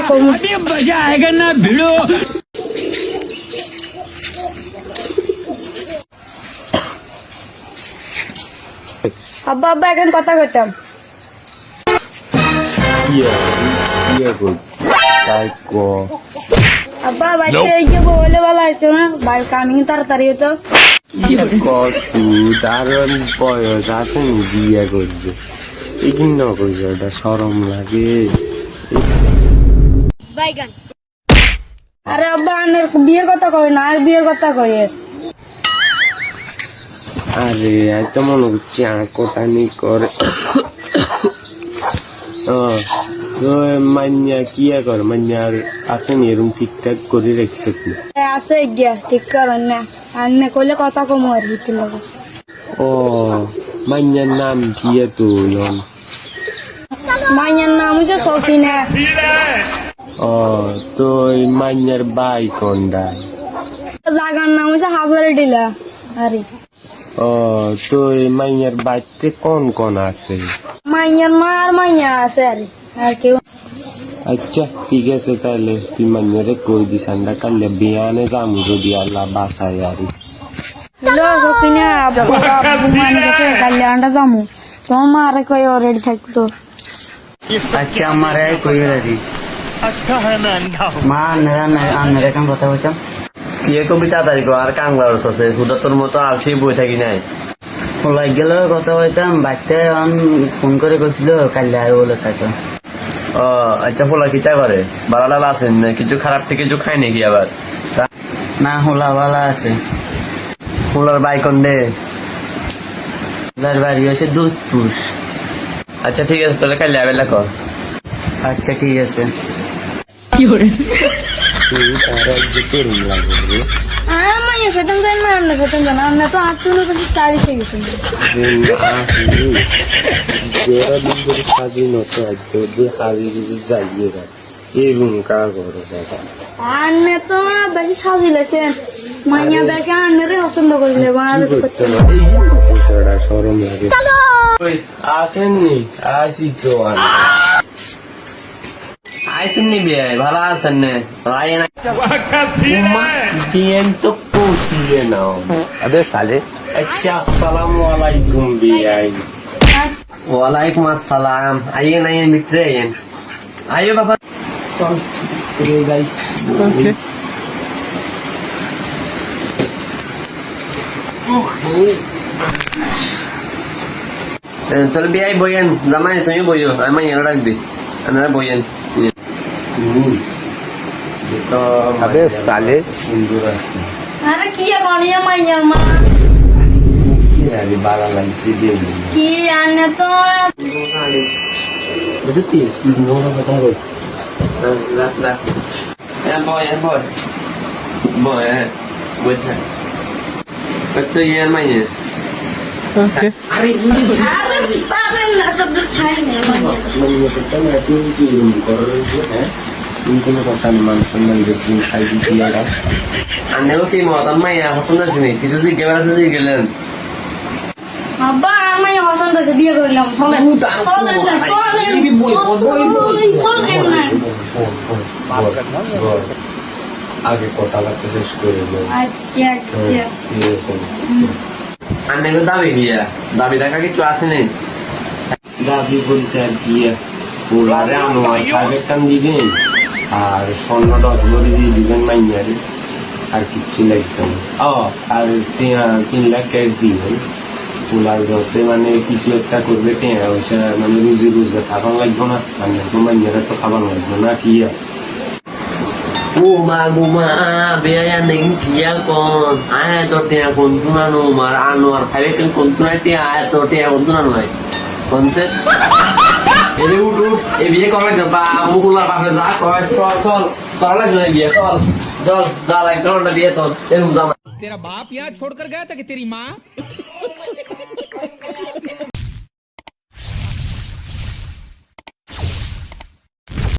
কম मजा आएगा ना भिड़ो। আব্বা আব্বা এখন কথা কইতাম আব্বা বাইকে এই যে বলে বলা হইতো না বাইক কামিং তাড়াতাড়ি হতো দারুণ বয়স আছে বিয়ে করবে এই কি না করছে ওটা সরম লাগে বাইগান আরে আব্বা আনের বিয়ের কথা কই না আর বিয়ের কথা কই আরে এত মনে হচ্ছে কোটানি করে তো মান্যা কি কর মান্যার আসেনি এরকম ঠিকঠাক করে রেখেছে কি আছে গিয়া ঠিক করেন না আন্নে কইলে কথা কম আর দিতে লাগে ও মান্যার নাম কি তুই মাইয়ার নাম হচ্ছে সকিনা ও তো মান্যার বাই কোনটা জাগার নাম হচ্ছে হাজারে ডিলা আরে ও তো মাইয়ার বাড়িতে কোন কোন আছে মাইয়ার মা আর মাইয়া আছে আরে আর কেউ আচ্ছা ঠিক আছে তাহলে তুই মান্যারে কই দিস আন্ডা কালে বিয়ানে যামু যদি আল্লাহ বাসায় আরি হ্যালো সকিনা মানে গেছে কাল্যাণটা যামু তোমার মা আরে কই অলরেডি থাকতো আচ্ছা আমার কই রেডি अच्छा है मैं अंधा हूँ। মা আন্নারে কেমন কথা বলতাম কি কবিতা তারিখ আর কাংলার আছে হুদা তোর মতো আর সেই বই থাকি নাই ওলাই গেল কথা বলতাম বাড়িতে ফোন করে গেছিল কালি আয় বলে চাইতো ও আচ্ছা ফোলা কিতা করে বাড়ালাল আছেন না কিছু খারাপ থেকে কিছু খাই নাকি আবার না হোলা ভালা আছে ফোলার বাইকন দে হোলার বাড়ি হয়েছে দুধপুর আচ্ছা ঠিক আছে তাহলে কালি আবেলা কর আচ্ছা ঠিক আছে তুই তার একদিকে রুম লাগবে আর মাইয়া সেটাম জান না আন্না সেটাম জান আন্না তো আটুনো কিন্তু স্টাইল থেকে গেছে জোরা দিন ধরে স্বাধীনতা আছে ওদের হারিয়ে যদি যাইয়ে যায় এই রুম কার ঘরে যাবে আন্নে তো বেশি সাজিলেছেন মাইয়া দেখে আন্নারে পছন্দ করিলে আর করতে না বিষয়টা সরম লাগে আসেননি আসি তো আইসেন নি বিয়ে ভালো আছেন না আয় না বিয়েন তো পৌঁছিয়ে নাও আবে সালে আচ্ছা আসসালামু আলাইকুম বিয়াই ওয়ালাইকুম আসসালাম আইয়েন আইয়েন ভিতরে আইয়েন আইও বাবা চল ফিরে যাই তাহলে বিয়ে বইয়েন জামাই তুমি বইও আমি এনে রাখবি আপনারা বইয়েন আবে সালে সুন্দর আছে আরে কি বানিয়া মাইয়ার মা কি আরে বালা লাগছে দিয়ে কি আন্নে তো বুঝতি নোনা কথা বল রাখ রাখ বয় বয় বইছে কত ইয়ার মাইয়ে আরে সাবেন না তো সাই না মানে সেটা না আসি কি রুম করে হ্যাঁ কোনো কথা নেই মানুষ সম্মান দেখুন খাই দিচ্ছি আর আন্নেও কি মতান মাইয়া পছন্দ শুনি কিছু জিজ্ঞেস আছে গেলেন আব্বা আর মাইয়া পছন্দ হয়েছে বিয়ে করলাম চলেন চলেন না চলেন না আগে কথা লাগতে শেষ করে দেবো আচ্ছা আচ্ছা ঠিক আছে আন্নেও দাবি গিয়া দাবি টাকা কিছু আছে নেই দাবি বলতে আর কি ওলারে আমার কাজের টান দিবেন আর স্বর্ণ 10 ভরি দিয়ে দিবেন মাইয়ারে আর কিচ্ছু লাগতো না আর 3 লাখ ক্যাশ দিবেন ওলার যতে মানে কিছু একটা করবে টেয়া ওইসা মানে রুজি রোজগার খাবার লাগবে না মানে তো মাইয়ারে তো খাবার লাগবে না কি Guma biaya neng kia kon ayah tortilla kontunan umar anuar kali kan kontunan ti ayah tortilla kontunan mai konse ini udah biaya kau lagi apa mukula pakai zak sol kalau lagi biaya sol dah lagi kalau udah biaya ton ini udah तेरा बाप यहाँ छोड़कर गया था कि तेरी माँ